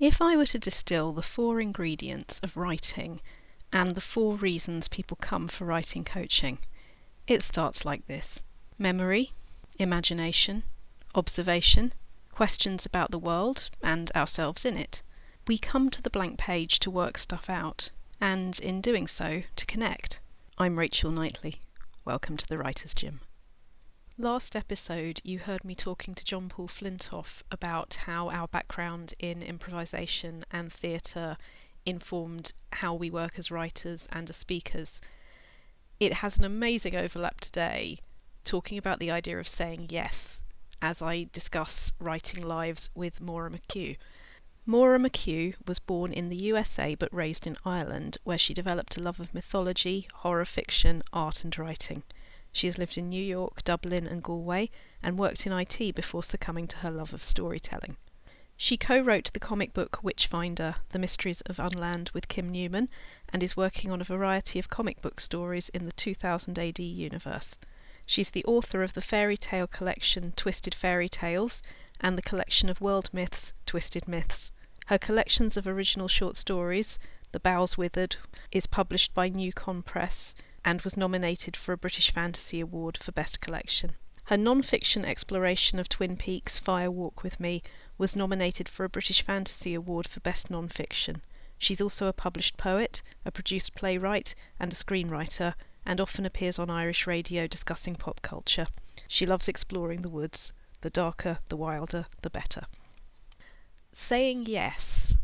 If I were to distill the 4 ingredients of writing and the 4 reasons people come for writing coaching, it starts like this: memory, imagination, observation, questions about the world and ourselves in it. We come to the blank page to work stuff out, and in doing so, to connect. I'm Rachel Knightley. Welcome to the Writer's Gym. Last episode, you heard me talking to John Paul Flintoff about how our background in improvisation and theatre informed how we work as writers and as speakers. It has an amazing overlap today, talking about the idea of saying yes, as I discuss writing lives with Maura McHugh. Maura McHugh was born in the USA but raised in Ireland, where she developed a love of mythology, horror fiction, art and writing. She has lived in New York, Dublin and Galway, and worked in IT before succumbing to her love of storytelling. She co-wrote the comic book Witchfinder, The Mysteries of Unland with Kim Newman, and is working on a variety of comic book stories in the 2000 AD universe. She's the author of the fairy tale collection Twisted Fairy Tales and the collection of world myths, Twisted Myths. Her collections of original short stories, The Boughs Withered, is published by NewCon Press and was nominated for a British Fantasy Award for Best Collection. Her non-fiction exploration of Twin Peaks, Fire Walk with Me, was nominated for a British Fantasy Award for Best Non-Fiction. She's also a published poet, a produced playwright and a screenwriter, and often appears on Irish radio discussing pop culture. She loves exploring the woods. The darker, the wilder, the better. Saying yes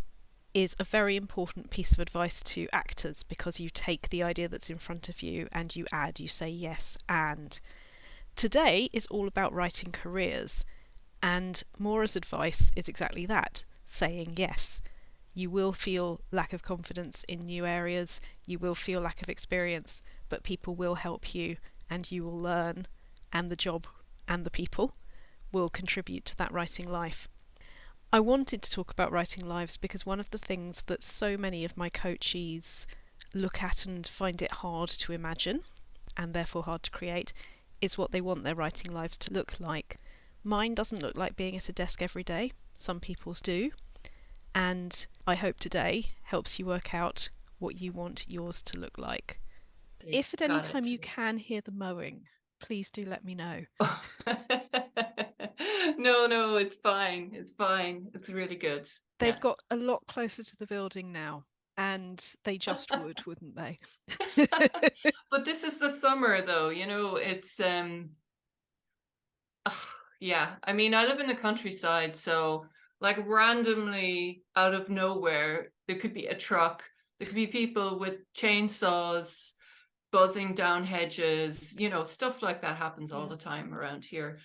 is a very important piece of advice to actors, because you take the idea that's in front of you and you add, you say yes and. Today is all about writing careers, and Maura's advice is exactly that: saying yes. You will feel lack of confidence in new areas, you will feel lack of experience, but people will help you and you will learn, and the job and the people will contribute to that writing life. I wanted to talk about writing lives because one of the things that so many of my coachees look at and find it hard to imagine, and therefore hard to create, is what they want their writing lives to look like. Mine doesn't look like being at a desk every day. Some people's do. And I hope today helps you work out what you want yours to look like. If at any time you can hear the mowing, please do let me know. No, it's fine. It's fine. It's really good. They've got a lot closer to the building now, and they just would, wouldn't they? But this is the summer, though. It's yeah. I mean, I live in the countryside, so like randomly out of nowhere, there could be a truck. There could be people with chainsaws buzzing down hedges. Stuff like that happens all the time around here.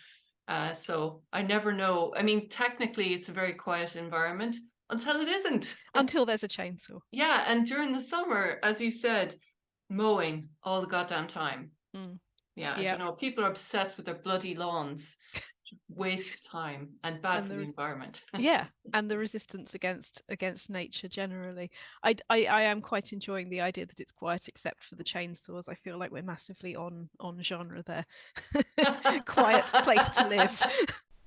So I never know. I mean, technically, it's a very quiet environment until it isn't. Until there's a chainsaw. Yeah, and during the summer, as you said, mowing all the goddamn time. Yeah, I don't know. People are obsessed with their bloody lawns. Waste time and bad for the environment. Yeah, and the resistance against nature generally. I am quite enjoying the idea that it's quiet except for the chainsaws. I feel like we're massively on genre there. Quiet place to live.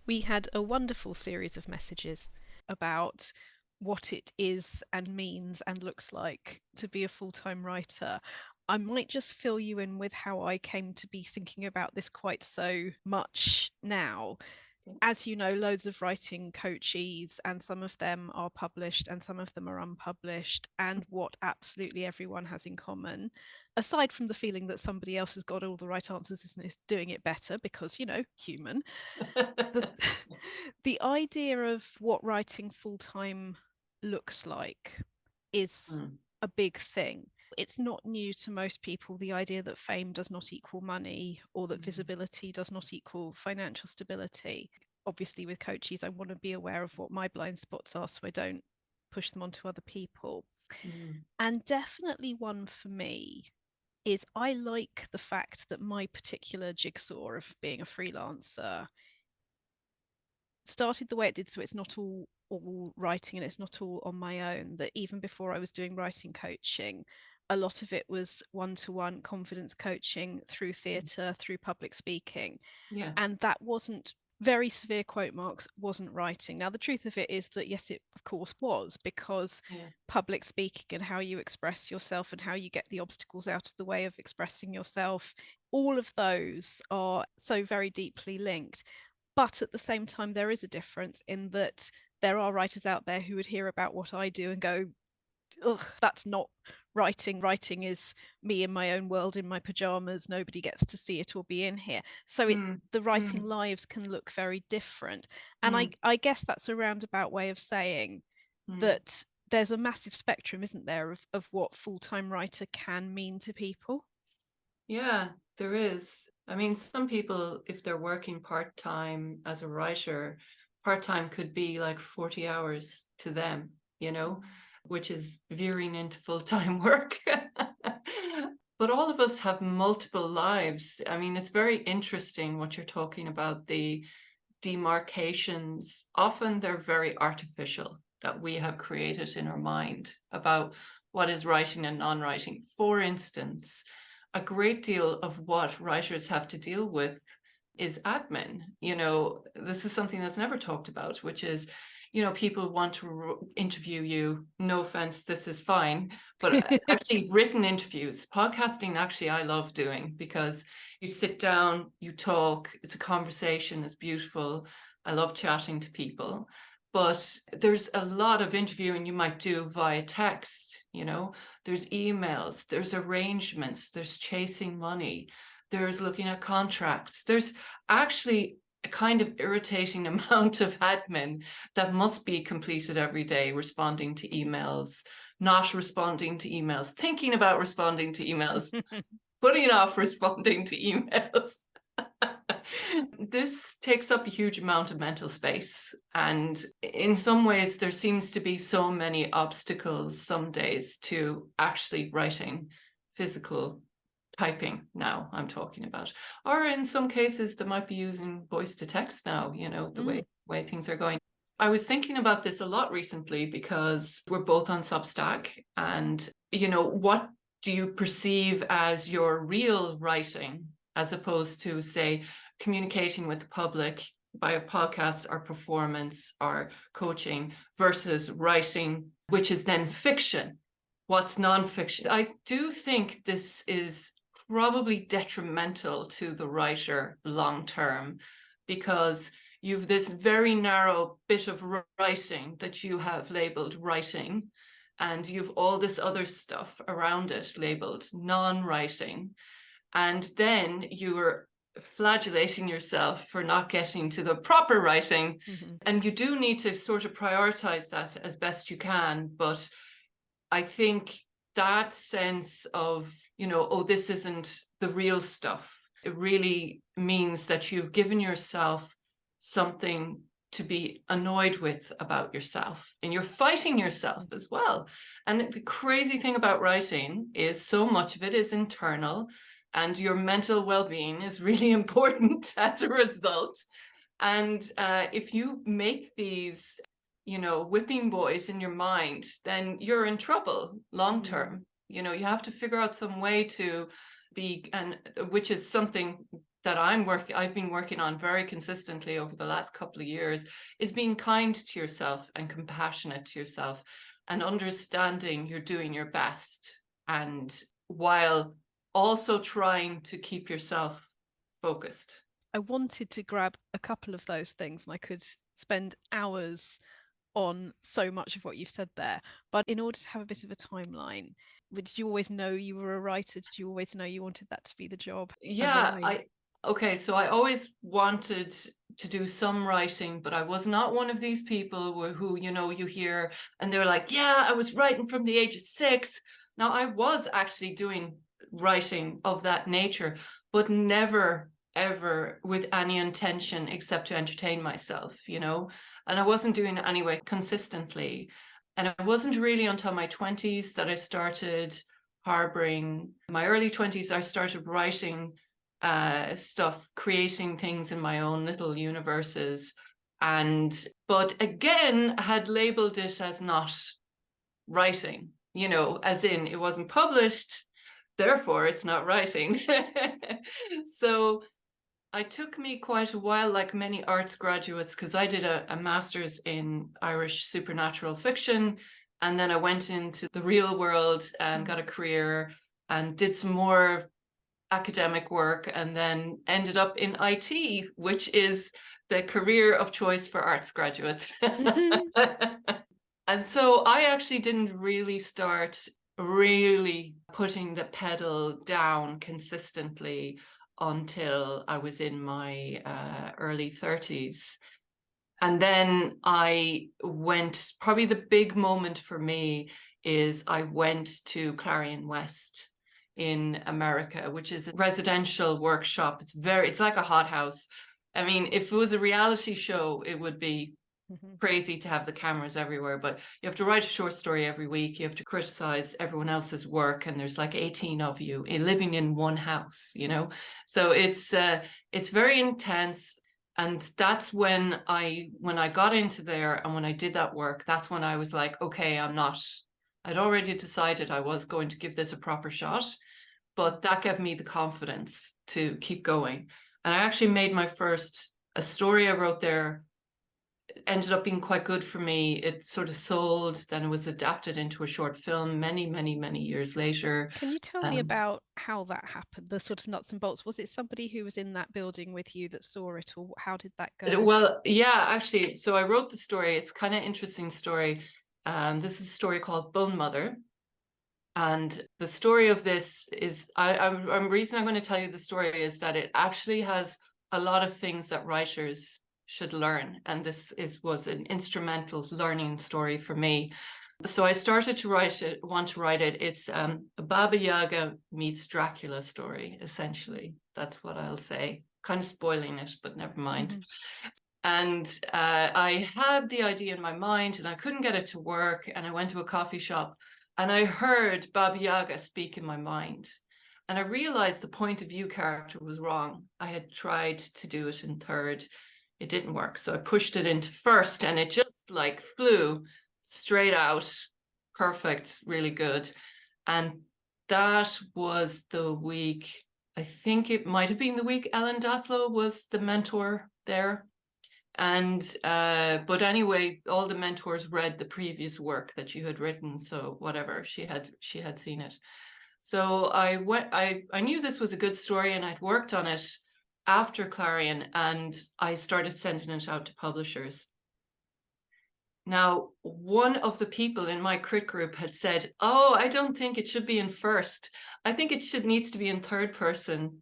We had a wonderful series of messages about what it is and means and looks like to be a full-time writer. I might just fill you in with how I came to be thinking about this quite so much now. As you know, loads of writing coachees, and some of them are published and some of them are unpublished. And what absolutely everyone has in common, aside from the feeling that somebody else has got all the right answers and is doing it better because, human, the idea of what writing full-time looks like is a big thing. It's not new to most people, the idea that fame does not equal money, or that visibility does not equal financial stability. Obviously, with coaches, I want to be aware of what my blind spots are so I don't push them onto other people. And definitely one for me is I like the fact that my particular jigsaw of being a freelancer started the way it did, so it's not all writing and it's not all on my own. That even before I was doing writing coaching, a lot of it was one-to-one confidence coaching through theatre, through public speaking. And that wasn't very severe quote marks, wasn't writing. Now, the truth of it is that, yes, it of course was, because public speaking and how you express yourself and how you get the obstacles out of the way of expressing yourself, all of those are so very deeply linked. But at the same time, there is a difference in that there are writers out there who would hear about what I do and go, ugh, that's not writing. Writing is me in my own world in my pajamas. Nobody gets to see it or be in here. So the writing lives can look very different. And I guess that's a roundabout way of saying that there's a massive spectrum, isn't there, of what full-time writer can mean to people? Yeah, there is. I mean, some people, if they're working part-time as a writer, part-time could be like 40 hours to them, you know, which is veering into full-time work. But all of us have multiple lives. I mean, it's very interesting what you're talking about, the demarcations. Often they're very artificial, that we have created in our mind about what is writing and non-writing. For instance, a great deal of what writers have to deal with is admin. You know, this is something that's never talked about, which is, you know, people want to interview you. No offense, this is fine. But actually written interviews, podcasting, actually, I love doing, because you sit down, you talk, it's a conversation, it's beautiful. I love chatting to people. But there's a lot of interviewing you might do via text, you know, there's emails, there's arrangements, there's chasing money, there's looking at contracts. There's actually a kind of irritating amount of admin that must be completed every day, responding to emails, not responding to emails, thinking about responding to emails, putting off responding to emails. This takes up a huge amount of mental space. And in some ways, there seems to be so many obstacles some days to actually writing physical typing now, I'm talking about. Or in some cases, they might be using voice to text now, you know, the way things are going. I was thinking about this a lot recently because we're both on Substack. And, you know, what do you perceive as your real writing, as opposed to, say, communicating with the public by a podcast or performance or coaching, versus writing, which is then fiction? What's nonfiction? I do think this is probably detrimental to the writer long term, because you've this very narrow bit of writing that you have labeled writing, and you've all this other stuff around it labeled non-writing, and then you're flagellating yourself for not getting to the proper writing. And you do need to sort of prioritize that as best you can. But I think that sense of, you know, oh, this isn't the real stuff, it really means that you've given yourself something to be annoyed with about yourself, and you're fighting yourself as well. And the crazy thing about writing is so much of it is internal, and your mental well-being is really important as a result. And if you make these, you know, whipping boys in your mind, then you're in trouble long term. You know, you have to figure out some way to be, and which is something that I've been working on very consistently over the last couple of years, is being kind to yourself and compassionate to yourself, and understanding you're doing your best, and while also trying to keep yourself focused. I wanted to grab a couple of those things, and I could spend hours on so much of what you've said there. But in order to have a bit of a timeline, did you always know you were a writer? Did you always know you wanted that to be the job? Yeah, so I always wanted to do some writing, but I was not one of these people who, you know, you hear and they're like, yeah, I was writing from the age of 6. Now, I was actually doing writing of that nature, but never ever with any intention except to entertain myself, you know, and I wasn't doing it anyway consistently. And it wasn't really until my 20s that I started harboring, my early 20s, I started writing stuff, creating things in my own little universes. But again, had labeled it as not writing, you know, as in it wasn't published, therefore it's not writing. So it took me quite a while, like many arts graduates, because I did a master's in Irish supernatural fiction. And then I went into the real world and got a career and did some more academic work, and then ended up in IT, which is the career of choice for arts graduates. And so I actually didn't really start really putting the pedal down consistently until I was in my early 30s. And then I went, probably the big moment for me is I went to Clarion West in America, which is a residential workshop. It's like a hothouse. I mean, if it was a reality show, it would be crazy to have the cameras everywhere, but you have to write a short story every week. You have to criticize everyone else's work, and there's like 18 of you living in one house, you know. So it's very intense. And that's when I got into there, and when I did that work, that's when I was like, okay, I'd already decided I was going to give this a proper shot, but that gave me the confidence to keep going. And I actually made a story I wrote there ended up being quite good for me. It sort of sold, then it was adapted into a short film many, many, many years later. Can you tell me about how that happened, the sort of nuts and bolts? Was it somebody who was in that building with you that saw it, or how did that go? Well, yeah, actually, so I wrote the story. It's kind of interesting story. This is a story called Bone Mother. And the story of this is, the reason I'm going to tell you the story is that it actually has a lot of things that writers should learn, and this was an instrumental learning story for me. So I started to write it. It's a Baba Yaga meets Dracula story, essentially. That's what I'll say. Kind of spoiling it, but never mind. And I had the idea in my mind, and I couldn't get it to work. And I went to a coffee shop, and I heard Baba Yaga speak in my mind. And I realized the point of view character was wrong. I had tried to do it in third. It didn't work. So I pushed it into first, and it just like flew straight out. Perfect, really good. And that was the week, I think it might have been the week Ellen Daslow was the mentor there. And but anyway, all the mentors read the previous work that you had written. So whatever, she had seen it. So I knew this was a good story, and I'd worked on it after Clarion, and I started sending it out to publishers. Now, one of the people in my crit group had said, "Oh, I don't think it should be in first. I think it needs to be in third person."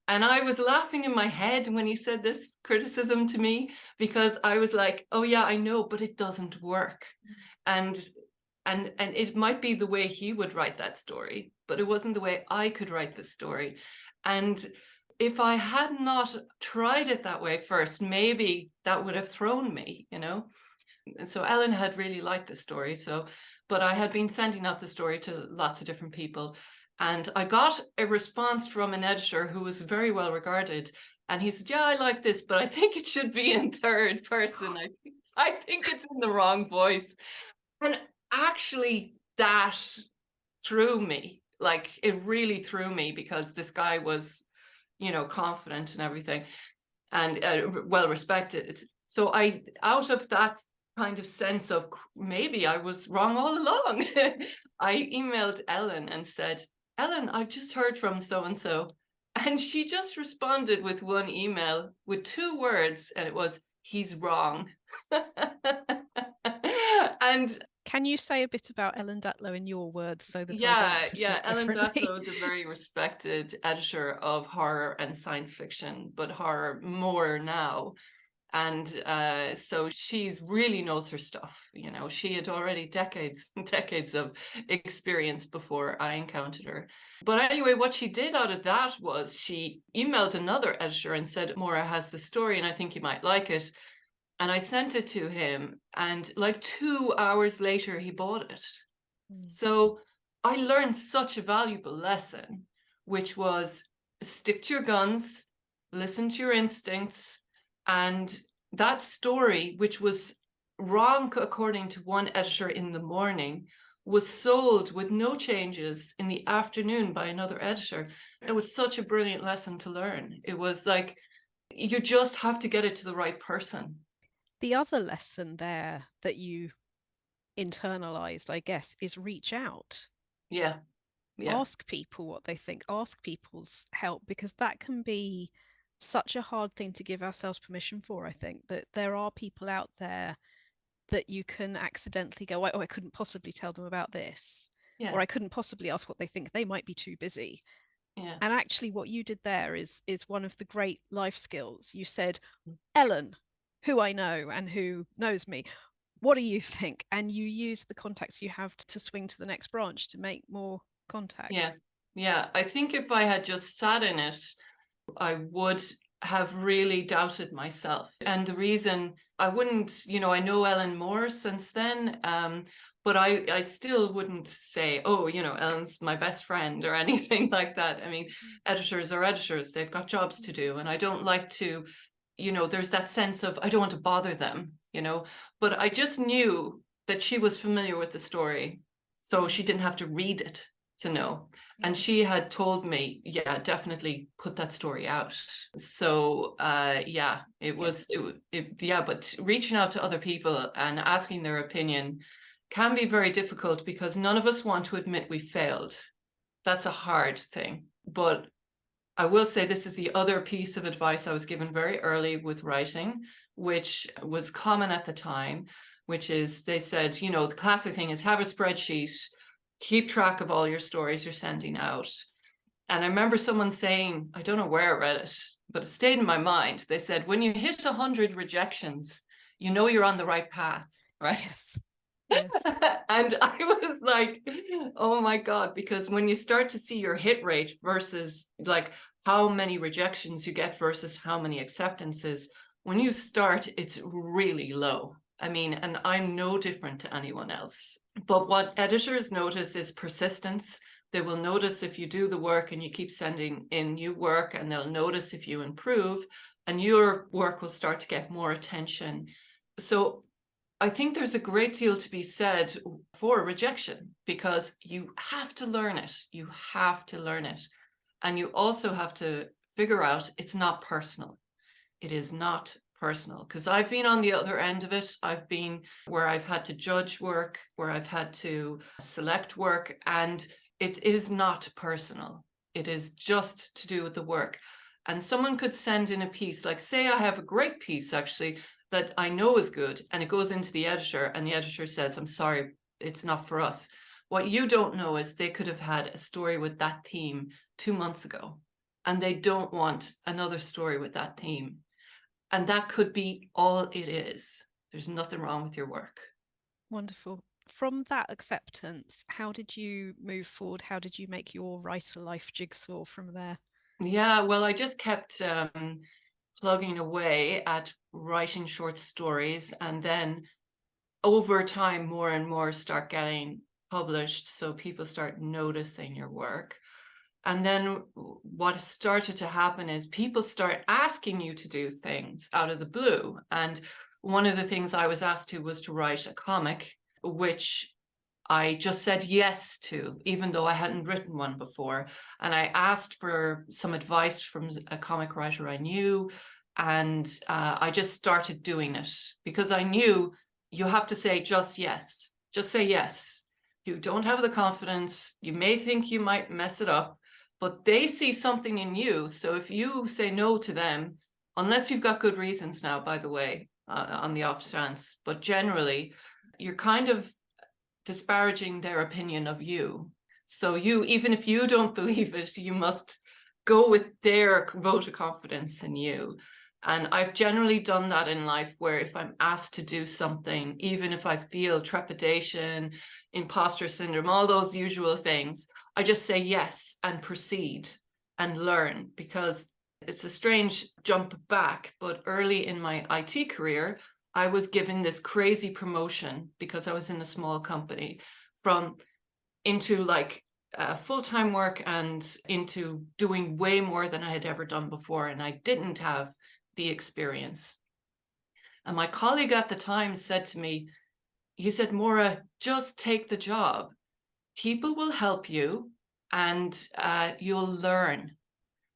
And I was laughing in my head when he said this criticism to me, because I was like, "Oh yeah, I know, but it doesn't work." And it might be the way he would write that story, but it wasn't the way I could write the story. And if I had not tried it that way first, maybe that would have thrown me, you know? And so Ellen had really liked the story. But I had been sending out the story to lots of different people. And I got a response from an editor who was very well regarded. And he said, "Yeah, I like this, but I think it should be in third person. I think it's in the wrong voice." And actually that threw me. Like, it really threw me, because this guy was, you know, confident and everything, and well respected. So out of that kind of sense of maybe I was wrong all along, I emailed Ellen and said, "Ellen, I've just heard from so-and-so." And she just responded with one email with 2 words, and it was, "He's wrong." And can you say a bit about Ellen Datlow in your words, so that I don't proceed Ellen differently? Datlow is a very respected editor of horror and science fiction, but horror more now. And so she's really knows her stuff. You know, she had already decades of experience before I encountered her. But anyway, what she did out of that was she emailed another editor and said, "Maura has the story, and I think you might like it." And I sent it to him, and like 2 hours later, he bought it. So I learned such a valuable lesson, which was stick to your guns, listen to your instincts. And that story, which was wrong according to one editor in the morning, was sold with no changes in the afternoon by another editor. It was such a brilliant lesson to learn. It was like, You just have to get it to the right person. The other lesson there that you internalized, I guess, is reach out. Yeah. Yeah. Ask people what they think, ask people's help, because that can be such a hard thing to give ourselves permission for. I think that there are people out there that you can accidentally go, oh, I couldn't possibly tell them about this, or Yeah. I couldn't possibly ask what they think, they might be too busy. Yeah. And actually what you did there is one of the great life skills. You said, Ellen, who I know and who knows me, what do you think? And you use the contacts you have to swing to the next branch to make more Yeah. contacts. Yeah. I think if I had just sat in it, I would have really doubted myself. And the reason I wouldn't, I know Ellen more since then, but I still wouldn't say, oh, Ellen's my best friend or anything like that. I mean, editors are editors, they've got jobs to do. And I don't like to, there's that sense of I don't want to bother them, but I just knew that she was familiar with the story. So she didn't have to read it to know. And she had told me, yeah, definitely put that story out. So yeah, but reaching out to other people and asking their opinion can be very difficult because none of us want to admit we failed. That's a hard thing. But I will say this is the other piece of advice I was given very early with writing, which was common at the time, which is they said, the classic thing is have a spreadsheet, keep track of all your stories you're sending out. And I remember someone saying, I don't know where I read it, but it stayed in my mind. They said, when you hit 100 rejections, you're on the right path, right? Yes. Yes. And I was like, oh my God, because when you start to see your hit rate versus like how many rejections you get versus how many acceptances, when you start, it's really low. I mean, and I'm no different to anyone else. But what editors notice is persistence. They will notice if you do the work and you keep sending in new work, and they'll notice if you improve, and your work will start to get more attention. So I think there's a great deal to be said for rejection because you have to learn it. You have to learn it. And you also have to figure out it's not personal. It is not personal, because I've been on the other end of it. I've been where I've had to judge work, where I've had to select work, and it is not personal. It is just to do with the work. And someone could send in a piece, like say I have a great piece actually that I know is good, and it goes into the editor, and the editor says, I'm sorry, it's not for us. What you don't know is they could have had a story with that theme 2 months ago, and they don't want another story with that theme. And that could be all it is. There's nothing wrong with your work. Wonderful. From that acceptance, how did you move forward? How did you make your writer life jigsaw from there? Yeah, well, I just kept plugging away at writing short stories, and then over time, more and more start getting published. So people start noticing your work. And then what started to happen is people start asking you to do things out of the blue. And one of the things I was asked to was to write a comic, which I just said yes to, even though I hadn't written one before. And I asked for some advice from a comic writer I knew. And I just started doing it because I knew you have to say just yes. Just say yes. You don't have the confidence. You may think you might mess it up, but they see something in you. So if you say no to them, unless you've got good reasons now, by the way, on the off chance, but generally, you're kind of disparaging their opinion of you. So you, even if you don't believe it, you must go with their vote of confidence in you. And I've generally done that in life, where if I'm asked to do something, even if I feel trepidation, imposter syndrome, all those usual things, I just say yes and proceed and learn, because it's a strange jump back. But early in my IT career, I was given this crazy promotion because I was in a small company from into like full-time work and into doing way more than I had ever done before. And I didn't have the experience. And my colleague at the time said to me, he said, Maura, just take the job. People will help you and you'll learn.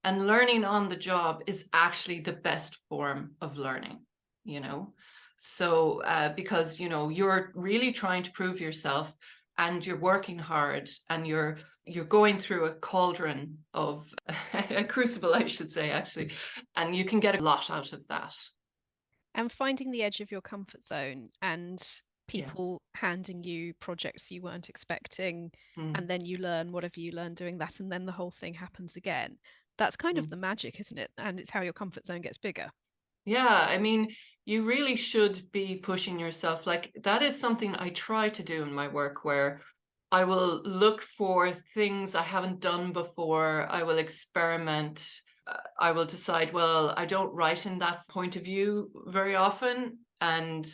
And learning on the job is actually the best form of learning, you know. So because, you know, you're really trying to prove yourself, and you're working hard, and you're going through a cauldron of a crucible, I should say, actually, and you can get a lot out of that. And finding the edge of your comfort zone, and Yeah. people handing you projects you weren't expecting, Mm, and then you learn whatever you learn doing that, and then the whole thing happens again. That's kind of mm. the magic, isn't it? And it's how your comfort zone gets bigger. Yeah, I mean, you really should be pushing yourself. Like, that is something I try to do in my work, where I will look for things I haven't done before. I will experiment. I will decide, well, I don't write in that point of view very often, and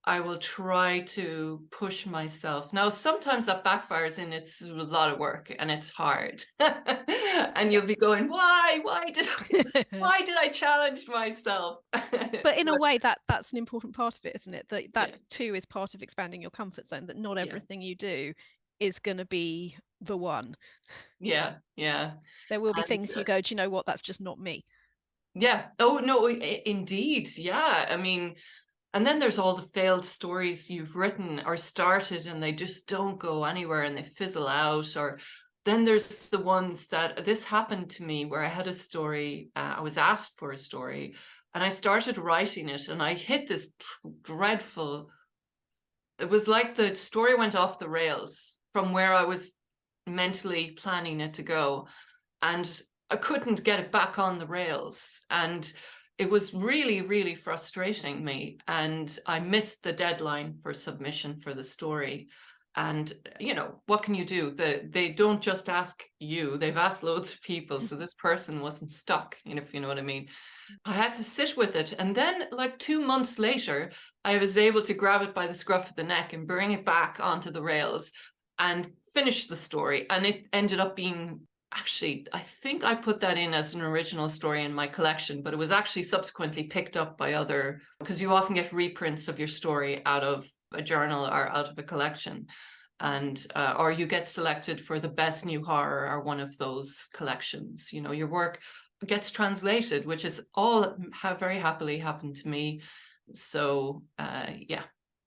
I will try to push myself. Now, sometimes that backfires, and it's a lot of work and it's hard. And Yeah. you'll be going, why did I challenge myself? But in a But way, that's an important part of it, isn't it? That yeah, too is part of expanding your comfort zone, that not yeah, everything you do is going to be the one. yeah, yeah. There will be And things you go, do you know what, that's just not me. yeah. Oh, no, indeed. Yeah. I mean, and then there's all the failed stories you've written or started, and they just don't go anywhere and they fizzle out. Or then there's the ones that, this happened to me, where I had a story, I was asked for a story, and I started writing it, and I hit this dreadful, it was like the story went off the rails from where I was mentally planning it to go. And I couldn't get it back on the rails. And it was really, really frustrating me. And I missed the deadline for submission for the story. And, you know, what can you do? They don't just ask you, they've asked loads of people. So this person wasn't stuck, you know, if you know what I mean. I had to sit with it. And then, like 2 months later, I was able to grab it by the scruff of the neck and bring it back onto the rails and finish the story. And it ended up being, actually, I think I put that in as an original story in my collection, but it was actually subsequently picked up by other, because you often get reprints of your story out of a journal or out of a collection. And or you get selected for the best new horror or one of those collections. You know, your work gets translated, which is all have very happily happened to me. So yeah.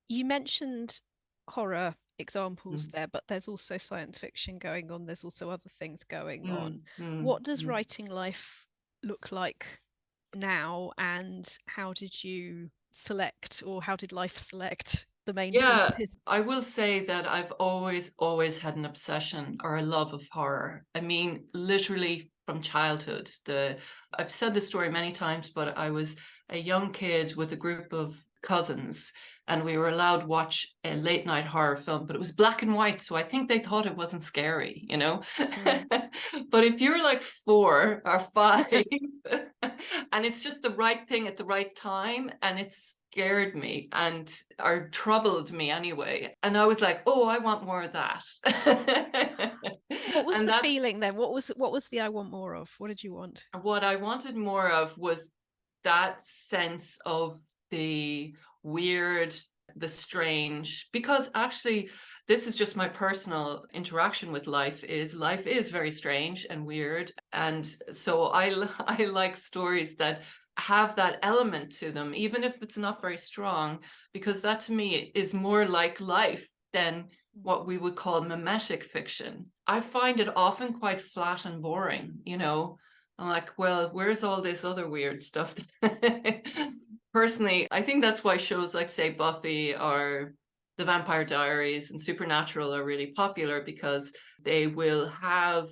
You mentioned horror examples Mm, there, but there's also science fiction going on. There's also other things going mm, on. mm, What does mm. writing life look like now, and how did you select, or how did life select the main Yeah, pieces? I will say that I've always had an obsession or a love of horror. I mean, literally from childhood. I've said this story many times, but I was a young kid with a group of cousins, and we were allowed to watch a late night horror film, but it was black and white, so I think they thought it wasn't scary, you know. Mm. But if you're like 4 or 5 and it's just the right thing at the right time, and it scared me and or troubled me anyway, and I was like, oh, I want more of that. What was And the that's feeling then? What was the I want more of? What did you want? what I wanted more of, was that sense of the weird, the strange, because actually this is just my personal interaction with life, is life is very strange and weird. And so I like stories that have that element to them, even if it's not very strong, because that to me is more like life than what we would call mimetic fiction. I find it often quite flat and boring, you know. I'm like, well, where's all this other weird stuff? Personally, I think that's why shows like, say, Buffy or The Vampire Diaries and Supernatural are really popular, because they will have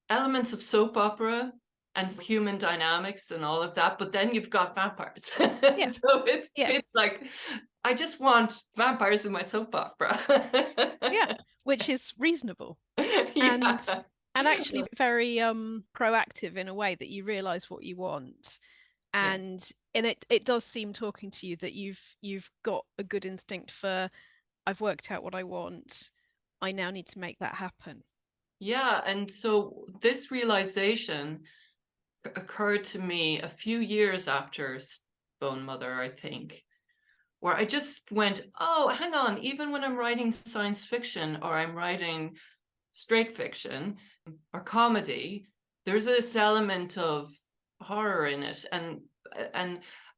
elements of soap opera and human dynamics and all of that, but then you've got vampires. Yeah, So yeah, it's like, I just want vampires in my soap opera. yeah, which is reasonable. and Yeah. and actually very proactive in a way, that you realize what you want, Yeah. and it does seem, talking to you, that you've got a good instinct for, I've worked out what I want, I now need to make that happen. Yeah. And so this realization occurred to me a few years after Stone Mother, I think, where I just went, oh, hang on, even when I'm writing science fiction or I'm writing straight fiction or comedy, there's this element of horror in it, and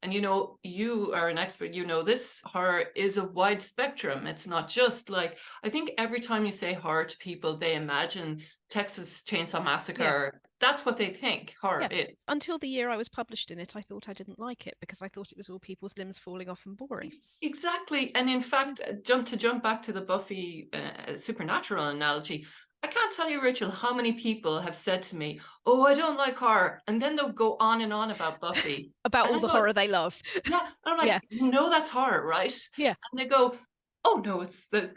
you know, you are an expert, you know, this horror is a wide spectrum. It's not just like, I think every time you say horror to people, they imagine Texas Chainsaw Massacre. That's what they think horror is. Until the year I was published in it, I thought I didn't like it because I thought it was all people's limbs falling off and boring. Exactly. And in fact, jump back to the Buffy supernatural analogy, I can't tell you, Rachel, how many people have said to me, "Oh, I don't like horror," and then they'll go on and on about Buffy, about all the horror they love. Yeah, and I'm like, you know, that's horror, right? Yeah. And they go, "Oh no, it's the,"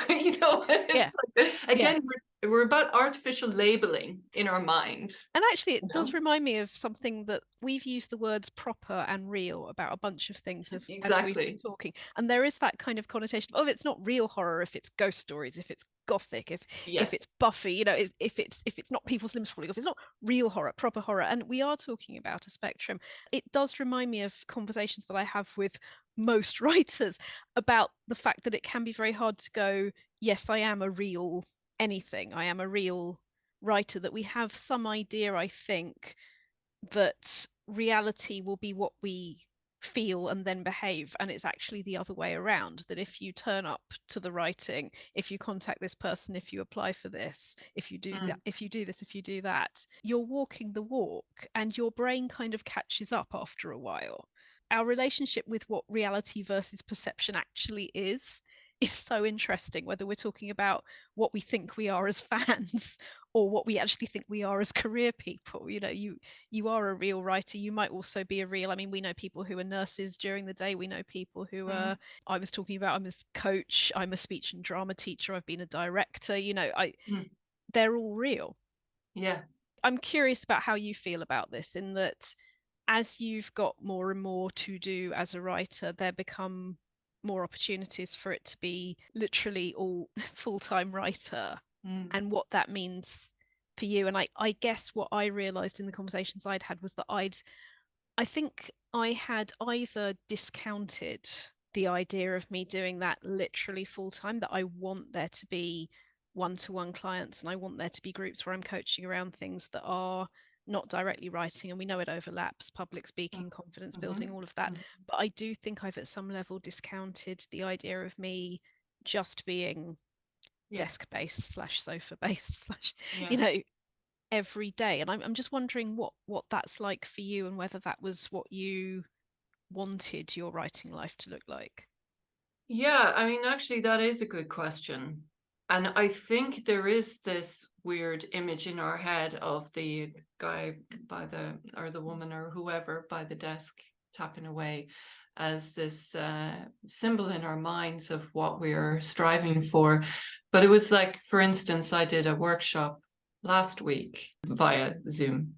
you know. It's like, again, we're about artificial labeling in our mind. And actually, it does remind me of something that we've used the words proper and real about a bunch of things as we've been talking. And there is that kind of connotation of, it's not real horror if it's ghost stories, if it's gothic, if it's Buffy, you know, if it's not people's limbs falling off, it's not real horror, proper horror. And we are talking about a spectrum. It does remind me of conversations that I have with most writers about the fact that it can be very hard to go, yes, I am a real anything, I am a real writer, that we have some idea, I think, that reality will be what we feel and then behave, and it's actually the other way around, that if you turn up to the writing, if you contact this person, if you apply for this, if you do that, if you do this, if you do that, you're walking the walk, and your brain kind of catches up after a while. Our relationship with what reality versus perception actually is so interesting, whether we're talking about what we think we are as fans or what we actually think we are as career people. You know, you are a real writer. You might also be a real, I mean, we know people who are nurses during the day. We know people who are, I was talking about, I'm a coach, I'm a speech and drama teacher, I've been a director, you know, they're all real. Yeah. I'm curious about how you feel about this, in that as you've got more and more to do as a writer, there become more opportunities for it to be literally all full-time writer, and what that means for you. And I guess what I realized in the conversations I'd had was that I think I had either discounted the idea of me doing that literally full-time, that I want there to be one-to-one clients and I want there to be groups where I'm coaching around things that are not directly writing, and we know it overlaps, public speaking, confidence building, all of that. But I do think I've at some level discounted the idea of me just being desk based / sofa based / you know, every day. And I'm just wondering what that's like for you, and whether that was what you wanted your writing life to look like. Yeah, I mean, actually, that is a good question. And I think there is this weird image in our head of the guy by the, or the woman or whoever by the desk tapping away, as this symbol in our minds of what we're striving for. But it was like, for instance, I did a workshop last week via Zoom.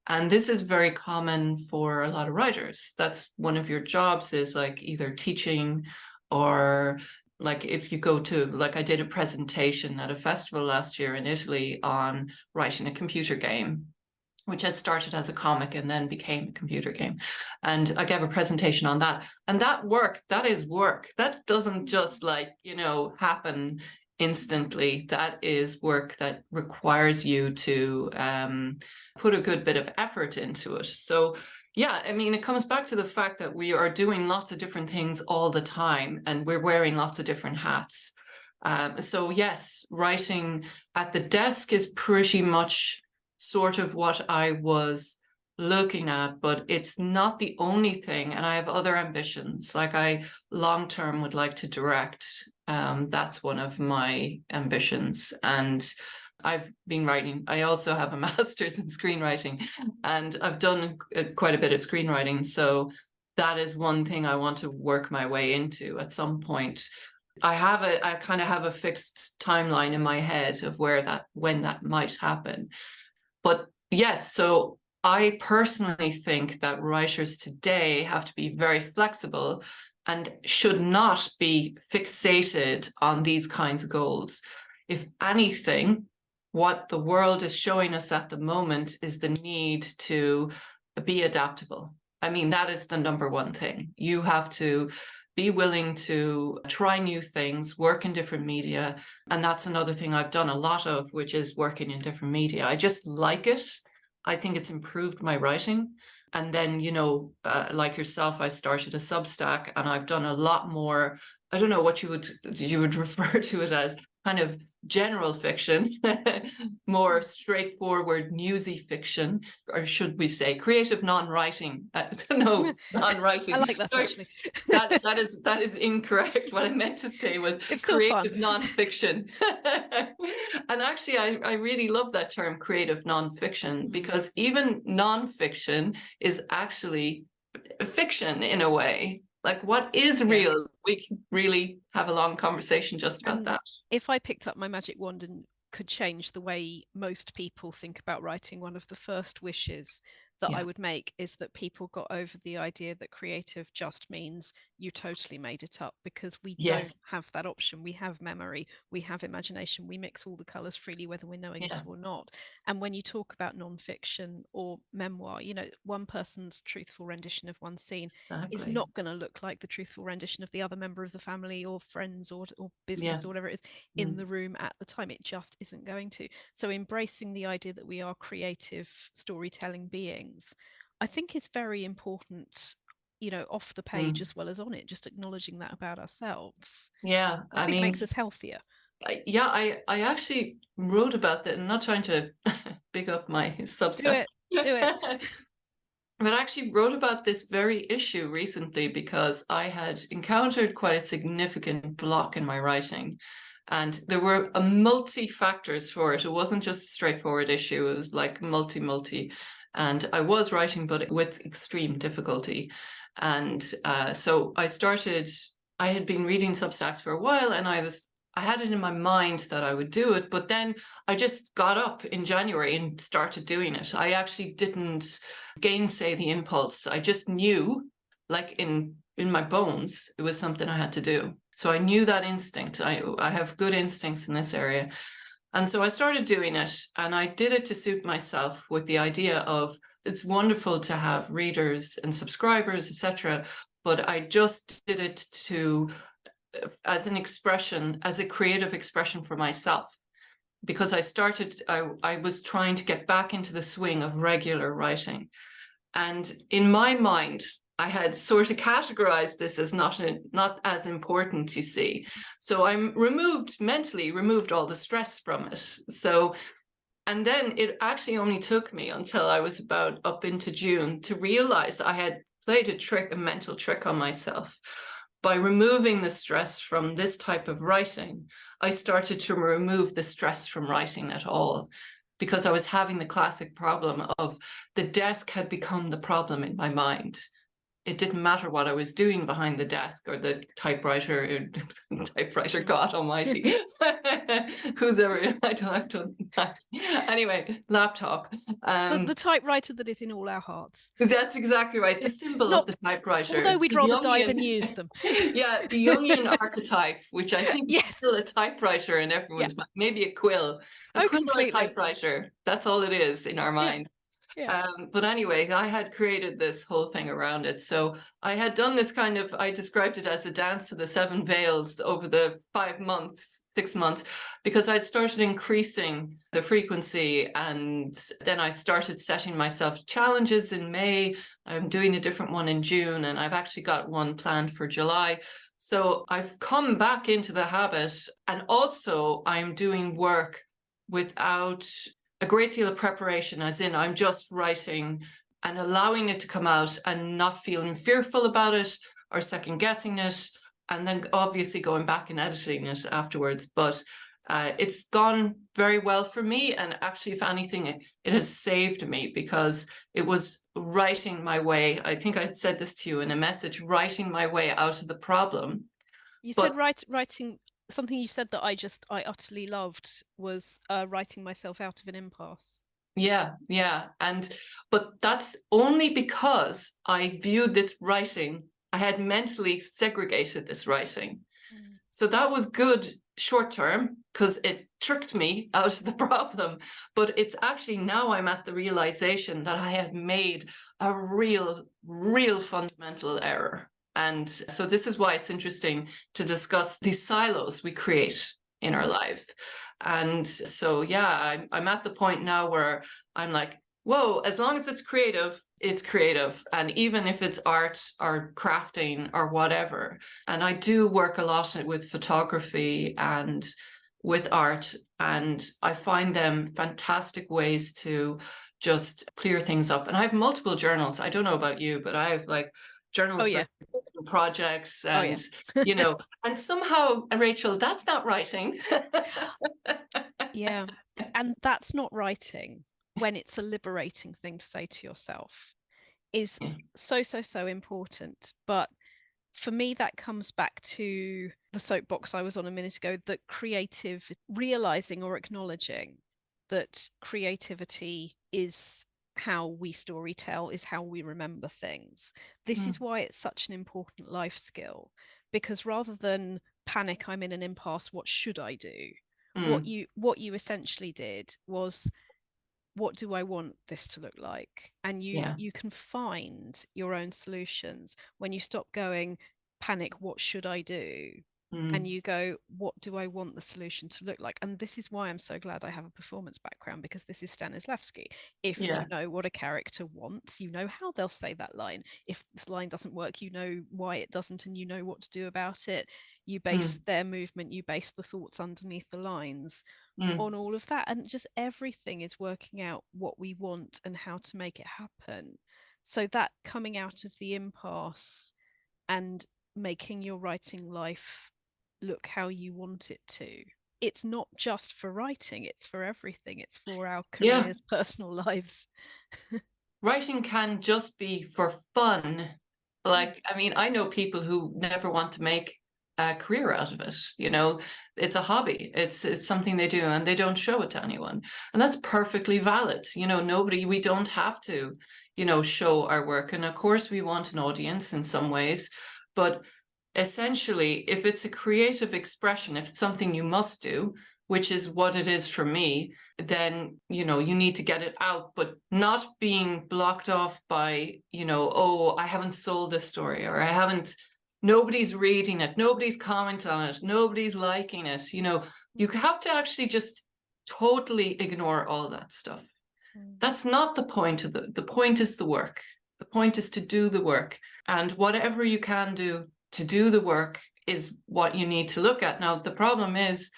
And this is very common for a lot of writers. That's one of your jobs, is like either teaching, or like if you go to, like I did a presentation at a festival last year in Italy on writing a computer game, which had started as a comic and then became a computer game. And I gave a presentation on that. And that work, that is work. That doesn't just like, you know, happen instantly. That is work that requires you to put a good bit of effort into it. So yeah, I mean, it comes back to the fact that we are doing lots of different things all the time, and we're wearing lots of different hats. So yes, writing at the desk is pretty much sort of what I was looking at, but it's not the only thing. And I have other ambitions. Like I long-term would like to direct. That's one of my ambitions. And I've been writing. I also have a master's in screenwriting, and I've done quite a bit of screenwriting. So that is one thing I want to work my way into at some point. I kind of have a fixed timeline in my head of when that might happen. But yes, so I personally think that writers today have to be very flexible and should not be fixated on these kinds of goals. If anything, what the world is showing us at the moment is the need to be adaptable. I mean, that is the number one thing. You have to be willing to try new things, work in different media. And that's another thing I've done a lot of, which is working in different media. I just like it. I think it's improved my writing. And then, like yourself, I started a Substack, and I've done a lot more. I don't know what you would refer to it as, kind of general fiction, more straightforward newsy fiction, or should we say creative non-writing? No, non-writing. I like that. Sorry. Actually. That is incorrect. What I meant to say was It's still creative fun. non-fiction. And actually, I really love that term, creative non-fiction, because even non-fiction is actually fiction in a way. Like, what is real? We can really have a long conversation just about that. If I picked up my magic wand and could change the way most people think about writing, one of the first wishes that I would make is that people got over the idea that creative just means you totally made it up, because we don't have that option. We have memory, we have imagination, we mix all the colours freely, whether we're knowing it or not. And when you talk about non-fiction or memoir, one person's truthful rendition of one scene is not going to look like the truthful rendition of the other member of the family or friends or business or whatever it is in the room at the time. It just isn't going to. So embracing the idea that we are creative storytelling beings, I think, is very important, off the page as well as on it. Just acknowledging that about ourselves, I think, makes us healthier. I actually wrote about that. I'm not trying to big up my Substack. Do it. But I actually wrote about this very issue recently, because I had encountered quite a significant block in my writing. And there were a multi factors for it. It wasn't just a straightforward issue. It was like multi. And I was writing, but with extreme difficulty. And so I had been reading Substacks for a while, and I had it in my mind that I would do it, but then I just got up in January and started doing it. I actually didn't gainsay the impulse. I just knew, like in my bones, it was something I had to do. So I knew that instinct. I have good instincts in this area. And so I started doing it, and I did it to suit myself, with the idea of, it's wonderful to have readers and subscribers, etc. But I just did it as an expression, as a creative expression for myself, because I was trying to get back into the swing of regular writing. And in my mind, I had sort of categorized this as not as important, you see. So I mentally removed all the stress from it. So, and then it actually only took me until I was about up into June to realize I had played a mental trick on myself. By removing the stress from this type of writing, I started to remove the stress from writing at all, because I was having the classic problem of the desk had become the problem in my mind. It didn't matter what I was doing behind the desk or the typewriter, God almighty, who's ever, I don't, anyway, laptop. The typewriter that is in all our hearts. That's exactly right. The symbol of the typewriter. Although we'd rather die than use them. Yeah, the Jungian archetype, which I think is still a typewriter in everyone's mind. Maybe a quill. A quill or a typewriter. That's all it is in our mind. But anyway, I had created this whole thing around it. So I had done this I described it as a dance to the 7 veils over the 6 months, because I'd started increasing the frequency, and then I started setting myself challenges in May. I'm doing a different one in June, and I've actually got one planned for July. So I've come back into the habit, and also I'm doing work without a great deal of preparation, as in I'm just writing and allowing it to come out and not feeling fearful about it or second guessing it, and then obviously going back and editing it afterwards. But it's gone very well for me, and actually, if anything, it has saved me, because it was writing my way. I think I said this to you in a message, writing my way out of the problem. You said writing. Something you said that I utterly loved was writing myself out of an impasse. Yeah. But that's only because I viewed this writing, I had mentally segregated this writing. So that was good short term, because it tricked me out of the problem. But it's actually, now I'm at the realization that I had made a real fundamental error. And so this is why it's interesting to discuss these silos we create in our life. And so, I'm at the point now where I'm like, whoa, as long as it's creative, it's creative. And even if it's art or crafting or whatever. And I do work a lot with photography and with art, and I find them fantastic ways to just clear things up. And I have multiple journals. I don't know about you, but I have like journals for projects and, and somehow, Rachel, that's not writing. Yeah. And that's not writing when it's a liberating thing to say to yourself is so important. But for me, that comes back to the soapbox I was on a minute ago, that realizing or acknowledging that creativity is how we storytell, is how we remember things. This is why it's such an important life skill, because rather than panic, I'm in an impasse, what should I do? What you essentially did was, what do I want this to look like? And you can find your own solutions when you stop going panic, what should I do? And you go, what do I want the solution to look like? And this is why I'm so glad I have a performance background, because this is Stanislavski. If you know what a character wants, you know how they'll say that line. If this line doesn't work, you know why it doesn't, and you know what to do about it. You base their movement, you base the thoughts underneath the lines on all of that, and just everything is working out what we want and how to make it happen. So that coming out of the impasse and making your writing life look how you want it to, it's not just for writing, it's for everything. It's for our careers, personal lives. Writing can just be for fun. Like, I mean, I know people who never want to make a career out of it. It's a hobby. It's something they do, and they don't show it to anyone. And that's perfectly valid. We don't have to, show our work. And of course, we want an audience in some ways, but essentially, if it's a creative expression, if it's something you must do, which is what it is for me, then, you need to get it out, but not being blocked off by, oh, I haven't sold this story, or nobody's reading it, nobody's commenting on it, nobody's liking it. You have to actually just totally ignore all that stuff. That's not the point of the point is the work. The point is to do the work, and whatever you can do to do the work is what you need to look at. Now, the problem is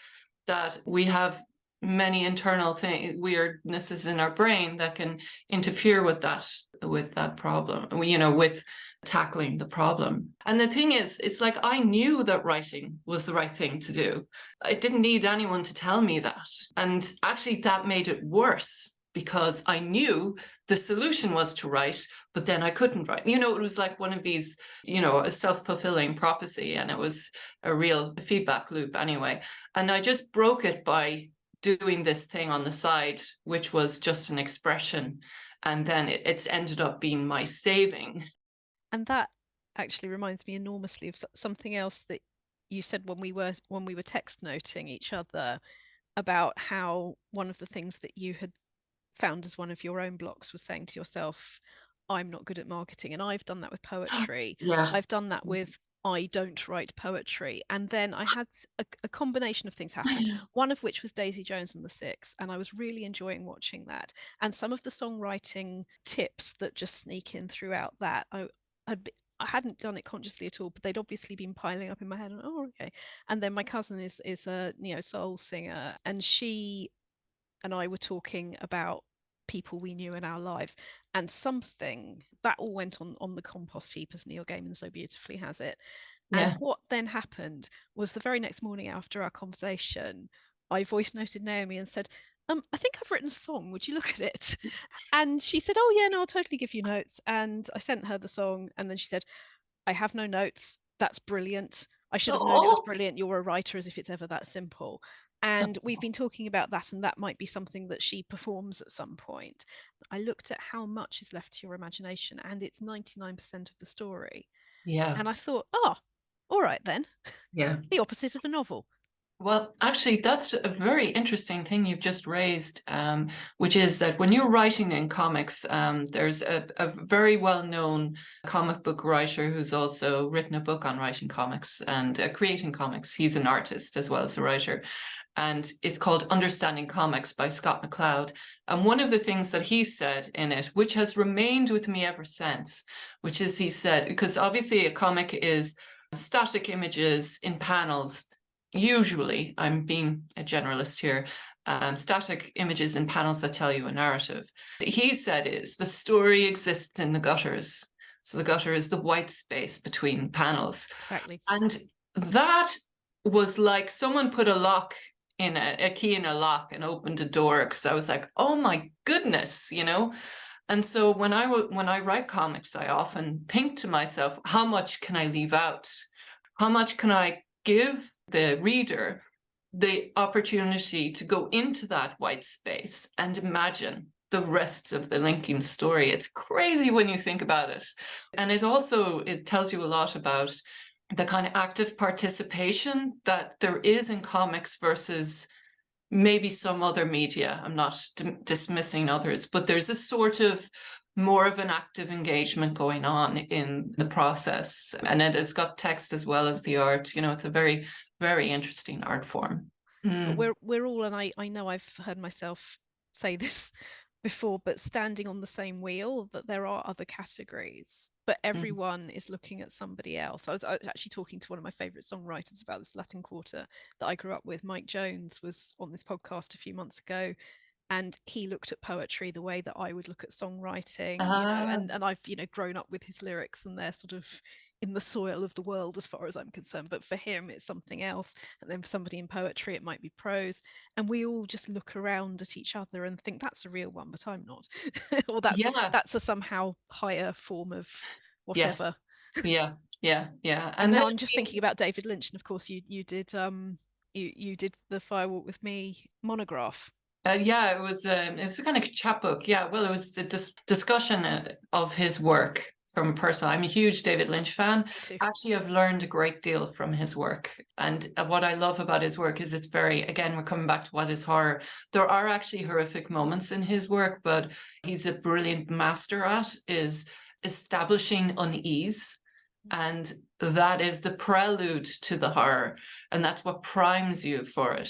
that we have many internal weirdnesses in our brain that can interfere with that problem, with tackling the problem. And the thing is, it's like, I knew that writing was the right thing to do. I didn't need anyone to tell me that. And actually, that made it worse, because I knew the solution was to write, but then I couldn't write. It was like one of these, a self-fulfilling prophecy, and it was a real feedback loop anyway. And I just broke it by doing this thing on the side, which was just an expression. And then it's ended up being my saving. And that actually reminds me enormously of something else that you said when we were text noting each other, about how one of the things that you had found as one of your own blocks was saying to yourself, I'm not good at marketing. And I've done that with poetry. I've done that with, I don't write poetry. And then I had a combination of things happen, one of which was Daisy Jones and the Six, and I was really enjoying watching that. And some of the songwriting tips that just sneak in throughout that, I hadn't done it consciously at all, but they'd obviously been piling up in my head. And okay. And then my cousin is a neo soul singer, and she and I were talking about people we knew in our lives, and something that all went on the compost heap, as Neil Gaiman so beautifully has it. And what then happened was, the very next morning after our conversation, I voice noted Naomi and said, I think I've written a song, would you look at it? And she said, oh yeah, no, I'll totally give you notes. And I sent her the song, and then she said, I have no notes, that's brilliant, I should have known it was brilliant, you're a writer, as if it's ever that simple. And we've been talking about that, and that might be something that she performs at some point. I looked at how much is left to your imagination, and it's 99% of the story. And I thought, oh, all right then. The opposite of a novel. Well, actually, that's a very interesting thing you've just raised, which is that when you're writing in comics, there's a very well-known comic book writer who's also written a book on writing comics and creating comics. He's an artist as well as a writer. And it's called Understanding Comics by Scott McCloud. And one of the things that he said in it, which has remained with me ever since, which is he said, because obviously a comic is static images in panels. Usually, I'm being a generalist here, static images in panels that tell you a narrative. What he said is the story exists in the gutters. So the gutter is the white space between panels. Exactly. And that was like someone put a key in a lock and opened a door, because I was like, oh my goodness, you know? And so when I write comics, I often think to myself, how much can I leave out? How much can I give the reader the opportunity to go into that white space and imagine the rest of the linking story? It's crazy when you think about it. And it tells you a lot about the kind of active participation that there is in comics versus maybe some other media. I'm not dismissing others, but there's a sort of more of an active engagement going on in the process. And it's got text as well as the art. You know, it's a very, very interesting art form. But we're all, and I know I've heard myself say this before, but standing on the same wheel, that there are other categories, but everyone is looking at somebody else. I was actually talking to one of my favorite songwriters about this Latin Quarter that I grew up with. Mike Jones was on this podcast a few months ago, and he looked at poetry the way that I would look at songwriting, and I've, grown up with his lyrics, and they're sort of in the soil of the world as far as I'm concerned. But for him, it's something else. And then for somebody in poetry, it might be prose. And we all just look around at each other and think that's a real one, but I'm not. Or that's a somehow higher form of whatever. Yes. Yeah. And then I'm just thinking about David Lynch, and of course you did you did the Firewalk with Me monograph. It was a kind of chapbook. Yeah, well, it was a discussion of his work from a person. I'm a huge David Lynch fan. Me too. Actually, I've learned a great deal from his work. And what I love about his work is it's very, again, we're coming back to what is horror. There are actually horrific moments in his work, but he's a brilliant master at is establishing unease. And that is the prelude to the horror, and that's what primes you for it.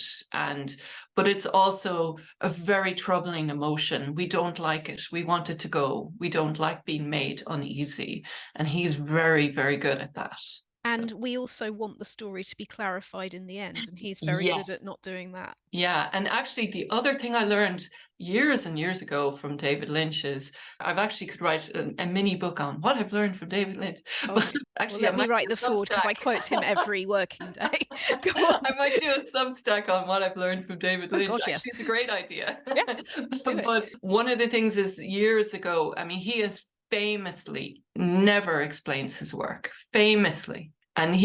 But it's also a very troubling emotion. We don't like it. We want it to go. We don't like being made uneasy, and he's very, very good at that. And we also want the story to be clarified in the end, and he's very good at not doing that. Yeah, and actually the other thing I learned years and years ago from David Lynch is I've actually could write a mini book on what I've learned from David Lynch. But actually, let me write the forward, because I quote him every working day. I might do a Substack on what I've learned from David Lynch. Gosh, yes. It's a great idea. Yeah, but one of the things is years ago, I mean, he has famously never explains his work, famously. And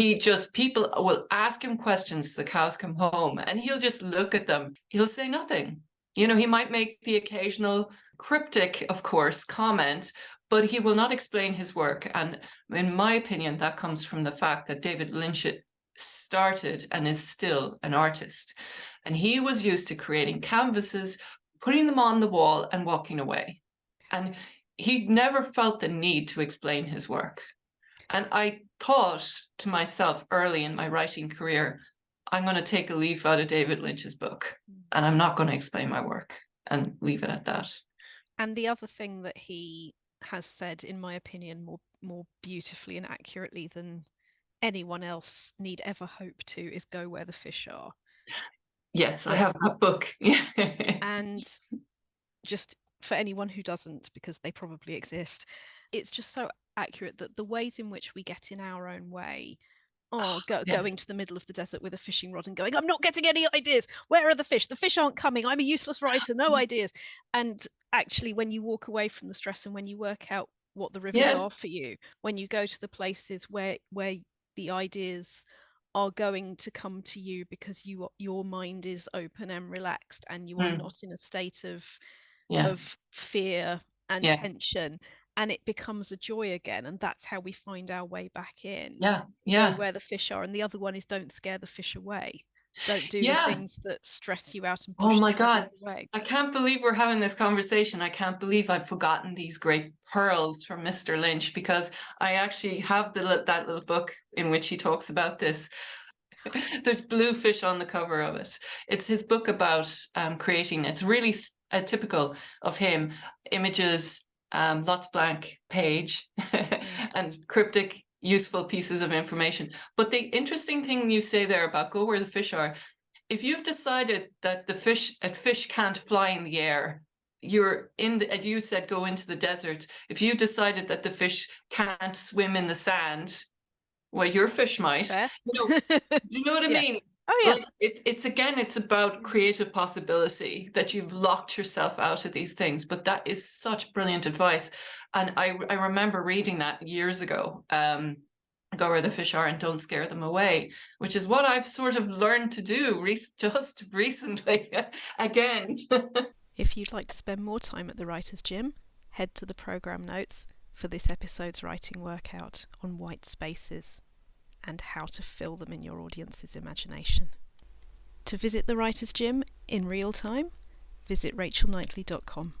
people will ask him questions, the cows come home, and he'll just look at them. He'll say nothing. You know, he might make the occasional cryptic, of course, comment, but he will not explain his work. And in my opinion, that comes from the fact that David Lynch started and is still an artist. And he was used to creating canvases, putting them on the wall and walking away. And he never felt the need to explain his work. And I thought to myself early in my writing career, I'm going to take a leaf out of David Lynch's book, and I'm not going to explain my work, and leave it at that. And the other thing that he has said, in my opinion, more beautifully and accurately than anyone else need ever hope to, is go where the fish are. Yes, I have that book. And just for anyone who doesn't, because they probably exist, it's just so accurate that the ways in which we get in our own way are going to the middle of the desert with a fishing rod and going, I'm not getting any ideas. Where are the fish? The fish aren't coming. I'm a useless writer. No ideas. And actually, when you walk away from the stress and when you work out what the rivers are for you, when you go to the places where the ideas are going to come to you because your mind is open and relaxed, and you are not in a state of fear and tension, and it becomes a joy again. And that's how we find our way back in. Go where the fish are. And the other one is don't scare the fish away. Don't do the Yeah. things that stress you out and Oh push my the God. others away. I can't believe we're having this conversation. I can't believe I've forgotten these great pearls from Mr. Lynch, because I actually have that little book in which he talks about this. There's blue fish on the cover of it. It's his book about creating. It's really typical of him. Images, lots blank page, and cryptic, useful pieces of information. But the interesting thing you say there about go where the fish are, if you've decided that a fish can't fly in the air, you're in the, as you said, go into the desert. If you decided that the fish can't swim in the sand, well, your fish might. Fair. Do you know what I Yeah. mean? Oh yeah. Like it's about creative possibility, that you've locked yourself out of these things. But that is such brilliant advice. And I remember reading that years ago. Go where the fish are and don't scare them away, which is what I've sort of learned to do just recently again. If you'd like to spend more time at the Writer's Gym, head to the programme notes for this episode's writing workout on white spaces and how to fill them in your audience's imagination. To visit the Writer's Gym in real time, visit rachelknightley.com.